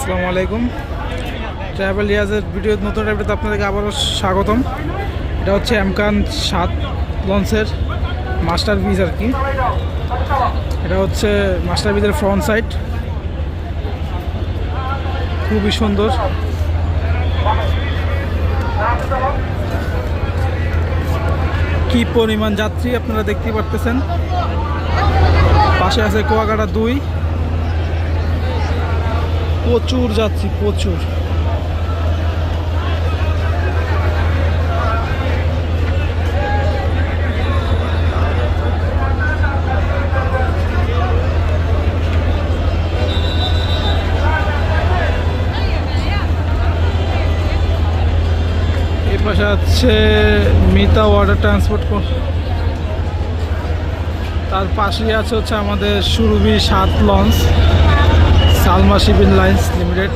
আসসালামু আলাইকুম। ট্রাভেল রিয়াজের ভিডিও নতুন ভিডিওতে আপনাদেরকে আবারও স্বাগতম। এটা হচ্ছে এমকান 7 লঞ্চের মাস্টার ব্রিজ আর কি। এটা হচ্ছে মাস্টার ব্রিজের ফ্রন্ট সাইড, খুবই সুন্দর। কি পরিমাণ যাত্রী আপনারা দেখতে পারতেছেন। পাশে আছে কুয়াকাটা 2, প্রচুর যাত্রী, প্রচুর। এই পাশে আছে মিতা ওয়াটার ট্রান্সপোর্ট, তার পাশেই আছে হচ্ছে আমাদের Surabhi 7 launch, Salma shipping lines limited.